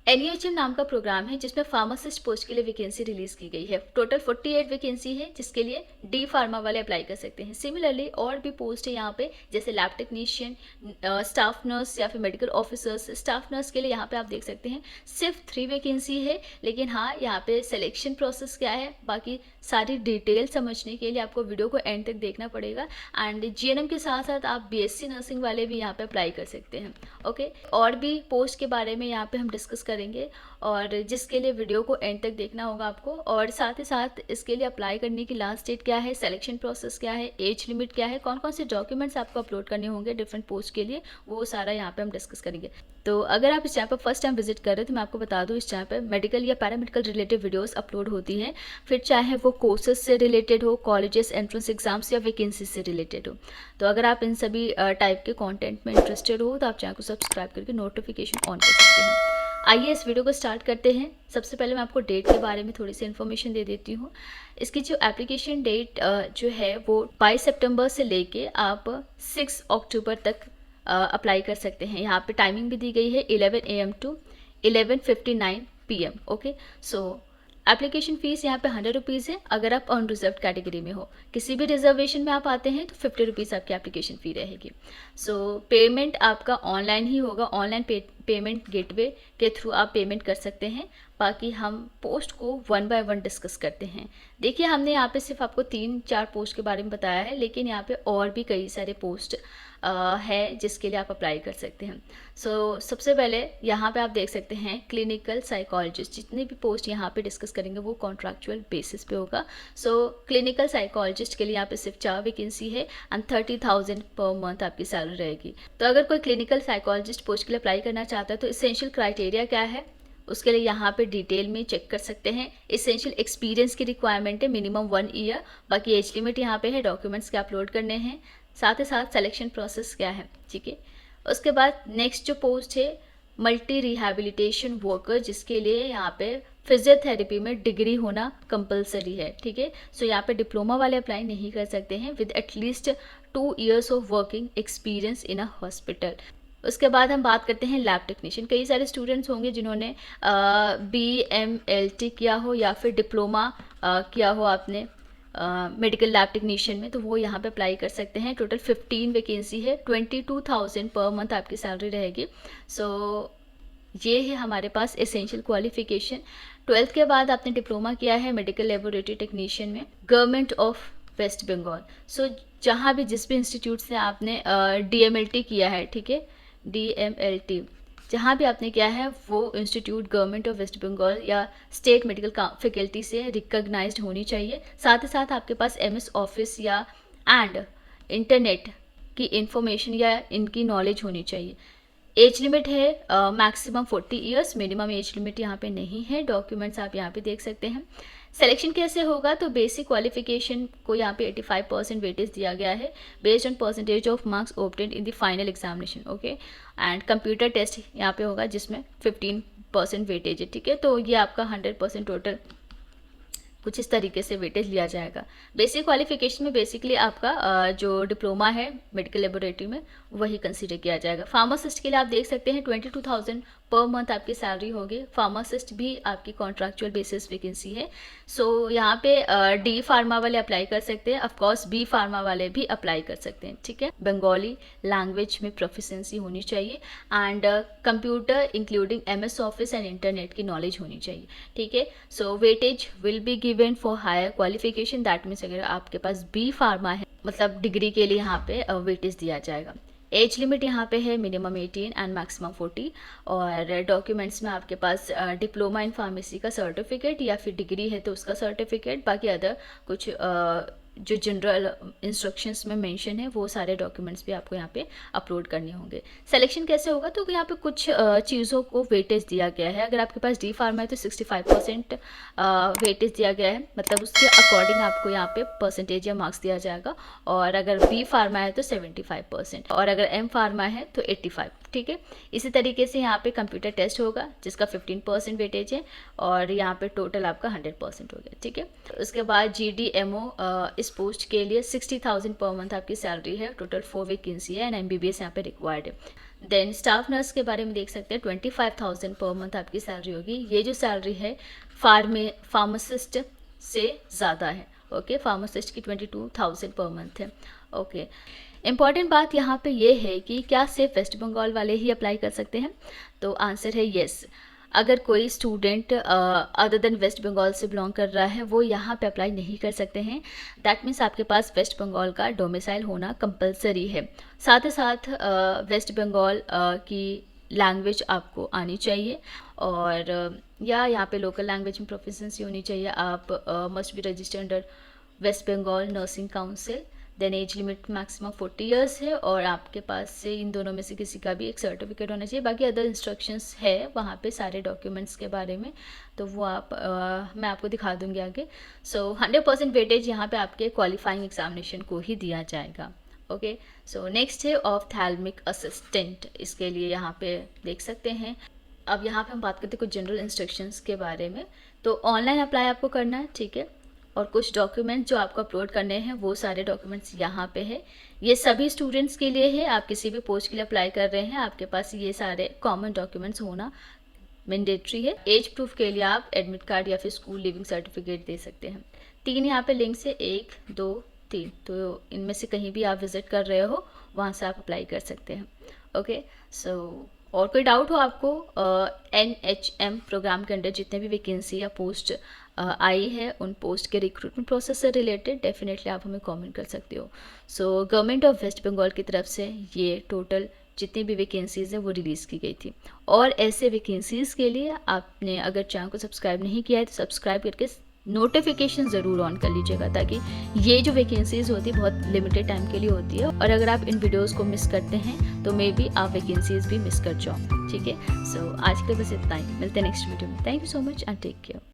एनईएचएम नाम का प्रोग्राम है जिसमें फार्मासिस्ट पोस्ट के लिए वैकेंसी रिलीज की गई है। टोटल 48 वैकेंसी है जिसके लिए डी फार्मा वाले अप्लाई कर सकते हैं। सिमिलरली और भी पोस्ट है यहाँ पे, जैसे लैब टेक्नीशियन, स्टाफ नर्स या फिर मेडिकल ऑफिसर्स। स्टाफ नर्स के लिए यहाँ पे आप देख सकते हैं सिर्फ 3 वैकेंसी है, लेकिन हाँ यहाँ पे सिलेक्शन प्रोसेस क्या है, बाकी सारी डिटेल समझने के लिए आपको वीडियो को एंड तक देखना पड़ेगा। एंड जीएनएम के साथ साथ आप बीएससी नर्सिंग वाले भी यहाँ पे अप्लाई कर सकते हैं। ओके, और भी पोस्ट के बारे में यहाँ पे हम डिस्कस करेंगे, और जिसके लिए वीडियो को एंड तक देखना होगा आपको। और साथ ही साथ इसके लिए अप्लाई करने की लास्ट डेट क्या है, सिलेक्शन प्रोसेस क्या है, एज लिमिट क्या है, कौन कौन से डॉक्यूमेंट्स आपको अपलोड करने होंगे डिफरेंट पोस्ट के लिए, वो सारा यहाँ पे हम डिस्कस करेंगे। तो अगर आप इस चैनल पर फर्स्ट टाइम विजिट कर रहे हैं तो मैं आपको बता दूं, इस चैनल पर मेडिकल या पैरामेडिकल रिलेटेड वीडियोस अपलोड होती हैं, फिर चाहे वो कोर्सेज से रिलेटेड हो, कॉलेजेस एंट्रेंस एग्जाम्स या वैकेंसी से रिलेटेड हो। तो अगर आप इन सभी टाइप के कंटेंट में इंटरेस्टेड हो तो आप चैनल को सब्सक्राइब करके नोटिफिकेशन ऑन कर सकते हैं। आइए इस वीडियो को स्टार्ट करते हैं। सबसे पहले मैं आपको डेट के बारे में थोड़ी सी इन्फॉर्मेशन दे देती हूँ। इसकी जो एप्लीकेशन डेट जो है वो 22 सितंबर से लेके आप 6 अक्टूबर तक अप्लाई कर सकते हैं। यहाँ पे टाइमिंग भी दी गई है 11 AM to 11:59 PM। Okay, so application fees यहाँ पे 100 रुपीज़ है अगर आप अनरिजर्व कैटेगरी में हो। किसी भी रिजर्वेशन में आप आते हैं तो 50 रुपीज़ आपकी एप्लीकेशन फ़ी रहेगी। सो पेमेंट आपका ऑनलाइन ही होगा, ऑनलाइन पेमेंट गेटवे के थ्रू आप पेमेंट कर सकते हैं। बाकी हम पोस्ट को 1 बाय 1 डिस्कस करते हैं। देखिए, हमने यहाँ पे सिर्फ आपको 3-4 पोस्ट के बारे में बताया है, लेकिन यहाँ पे और भी कई सारे पोस्ट है जिसके लिए आप अप्लाई कर सकते हैं। सो सबसे पहले यहाँ पे आप देख सकते हैं क्लिनिकल साइकोलॉजिस्ट। जितने भी पोस्ट यहाँ पे डिस्कस करेंगे वो कॉन्ट्रैक्चुअल बेसिस पे होगा। सो क्लिनिकल साइकोलॉजिस्ट के लिए यहाँ पे सिर्फ 4 वैकेंसी है एंड 30,000 पर मंथ आपकी सैलरी रहेगी। तो अगर कोई क्लिनिकल साइकोलॉजिस्ट पोस्ट के लिए अप्लाई करना चाहता है तो इसेंशियल क्राइटेरिया क्या है उसके लिए यहाँ पे डिटेल में चेक कर सकते हैं। इसेंशियल एक्सपीरियंस की रिक्वायरमेंट है मिनिमम 1 ईयर। बाकी एज लिमिट यहाँ पे है, डॉक्यूमेंट्स क्या अपलोड करने हैं, साथ ही साथ सिलेक्शन प्रोसेस क्या है। ठीक है, उसके बाद नेक्स्ट जो पोस्ट है मल्टी रिहैबिलिटेशन वर्कर, जिसके लिए यहाँ पे फिजियोथेरेपी में डिग्री होना कंपलसरी है। ठीक है, सो यहाँ पे डिप्लोमा वाले अप्लाई नहीं कर सकते हैं with at least 2 years of working experience in a hospital. उसके बाद हम बात करते हैं लैब टेक्नीशियन। कई सारे स्टूडेंट्स होंगे जिन्होंने BMLT किया हो या फिर डिप्लोमा किया हो आपने मेडिकल लैब टेक्नीशियन में, तो वो यहाँ पे अप्लाई कर सकते हैं। टोटल 15 वैकेंसी है, 22,000 पर मंथ आपकी सैलरी रहेगी। सो ये है हमारे पास एसेंशियल क्वालिफिकेशन। 12th के बाद आपने डिप्लोमा किया है मेडिकल लेबोरेटरी टेक्नीशियन में, गवर्नमेंट ऑफ वेस्ट बंगाल। सो जहाँ भी जिस भी इंस्टीट्यूट से आपने DMLT किया है, ठीक है, DMLT जहाँ भी आपने किया है वो institute government of West Bengal या स्टेट मेडिकल फैकल्टी से रिकॉग्नाइज्ड होनी चाहिए। साथ ही साथ आपके पास MS ऑफिस या एंड इंटरनेट की इंफॉर्मेशन या इनकी नॉलेज होनी चाहिए। एज लिमिट है maximum 40 years, minimum age limit यहाँ पे नहीं है। डॉक्यूमेंट्स आप यहाँ पे देख सकते हैं। सिलेक्शन कैसे होगा, तो बेसिक क्वालिफिकेशन को यहाँ पे 85% वेटेज दिया गया है based on percentage of marks obtained in the final examination. Okay, and computer test यहाँ पे होगा जिसमें 15% वेटेज है। ठीक है, तो ये आपका 100% टोटल कुछ इस तरीके से वेटेज लिया जाएगा। बेसिक क्वालिफिकेशन में बेसिकली आपका जो डिप्लोमा है मेडिकल लेबोरेटरी में वही कंसीडर किया जाएगा। फार्मासिस्ट के लिए आप देख सकते हैं 22,000 पर मंथ आपकी सैलरी होगी। फार्मासिस्ट भी आपकी कॉन्ट्रैक्चुअल बेसिस वैकेंसी है। सो यहाँ पे D फार्मा वाले अप्लाई कर सकते हैं, ऑफकोर्स B फार्मा वाले भी अप्लाई कर सकते हैं। ठीक है, बंगाली लैंग्वेज में प्रोफिशेंसी होनी चाहिए and computer including MS office and internet की नॉलेज होनी चाहिए। ठीक है, so weightage will be given for higher qualification. That means अगर आपके पास B फार्मा है मतलब डिग्री के लिए यहाँ पे वेटेज दिया जाएगा। एज लिमिट यहाँ पे है मिनिमम 18 एंड मैक्सिमम 40। और डॉक्यूमेंट्स में आपके पास डिप्लोमा इन फार्मेसी का सर्टिफिकेट या फिर डिग्री है तो उसका सर्टिफिकेट, बाकी अदर कुछ जो जनरल इंस्ट्रक्शंस में मेंशन है वो सारे डॉक्यूमेंट्स भी आपको यहाँ पे अपलोड करने होंगे। सिलेक्शन कैसे होगा, तो यहाँ पे कुछ चीज़ों को वेटेज दिया गया है। अगर आपके पास D फार्मा है तो 65% वेटेज दिया गया है, मतलब उसके अकॉर्डिंग आपको यहाँ पे परसेंटेज या मार्क्स दिया जाएगा। और अगर B फार्मा है तो 75% और अगर M फार्मा है तो 85। ठीक है, इसी तरीके से यहाँ पे कंप्यूटर टेस्ट होगा जिसका 15% वेटेज है और यहाँ पे टोटल आपका 100% हो गया। ठीक है, उसके बाद GDMO इस पोस्ट के लिए 60,000 पर मंथ आपकी सैलरी है। टोटल 4 वैकेंसी है एंड MBBS यहाँ पे रिक्वायर्ड है। देन स्टाफ नर्स के बारे में देख सकते हैं 25,000 पर मंथ आपकी सैलरी होगी। ये जो सैलरी है फार्मासिस्ट से ज़्यादा है। ओके, फार्मासिस्ट की 22,000 पर मंथ है। ओके, इम्पॉर्टेंट बात यहाँ पे ये है कि क्या सिर्फ वेस्ट बंगाल वाले ही अप्लाई कर सकते हैं? तो आंसर है येस। अगर कोई student other than West Bengal से बिलोंग कर रहा है वो यहाँ पे अप्लाई नहीं कर सकते हैं। दैट मीन्स आपके पास वेस्ट बंगाल का डोमिसाइल होना कंपलसरी है। साथ ही साथ वेस्ट बंगाल की लैंग्वेज आपको आनी चाहिए, और या यहाँ पे लोकल लैंग्वेज में प्रोफिशिएंसी होनी चाहिए। आप must be registered under West Bengal nursing council. Then age limit maximum 40 years है, और आपके पास से इन दोनों में से किसी का भी एक सर्टिफिकेट होना चाहिए। बाकी अदर इंस्ट्रक्शंस है वहाँ पे सारे डॉक्यूमेंट्स के बारे में, तो वो मैं आपको दिखा दूँगी आगे। सो 100% वेटेज यहाँ पे आपके क्वालिफाइंग एग्जामिनेशन को ही दिया जाएगा। ओके, सो नेक्स्ट है ऑफ्थैल्मिक असिस्टेंट। इसके लिए यहाँ पे देख सकते हैं। अब यहाँ पे हम बात करते हैं कुछ जनरल इंस्ट्रक्शंस के बारे में। तो ऑनलाइन अप्लाई आपको करना है, ठीक है, और कुछ डॉक्यूमेंट जो आपको अपलोड करने हैं वो सारे डॉक्यूमेंट्स यहाँ पे है। ये सभी स्टूडेंट्स के लिए है। आप किसी भी पोस्ट के लिए अप्लाई कर रहे हैं, आपके पास ये सारे कॉमन डॉक्यूमेंट्स होना मैंडेटरी है। एज प्रूफ के लिए आप एडमिट कार्ड या फिर स्कूल लिविंग सर्टिफिकेट दे सकते हैं। 3 यहाँ पे लिंक्स है, 1, 2, 3, तो इनमें से कहीं भी आप विजिट कर रहे हो वहाँ से आप अप्लाई कर सकते हैं। ओके, सो और कोई डाउट हो आपको NHM प्रोग्राम के अंडर जितने भी वैकेंसी या पोस्ट आई है उन पोस्ट के रिक्रूटमेंट प्रोसेस से रिलेटेड डेफिनेटली आप हमें कमेंट कर सकते हो। So government of West Bengal की तरफ से ये टोटल जितनी भी वैकेंसीज़ हैं वो रिलीज़ की गई थी। और ऐसे वैकेंसीज़ के लिए आपने अगर चैनल को सब्सक्राइब नहीं किया है तो सब्सक्राइब करके नोटिफिकेशन ज़रूर ऑन कर लीजिएगा, ताकि ये जो वैकेंसीज़ होती है बहुत लिमिटेड टाइम के लिए होती है, और अगर आप इन वीडियोज़ को मिस करते हैं तो मे बी आप वैकेंसीज़ भी मिस कर जाओ। ठीक है, सो आज के लिए बस इतना ही। मिलते हैं नेक्स्ट वीडियो में। Thank you so much and take care.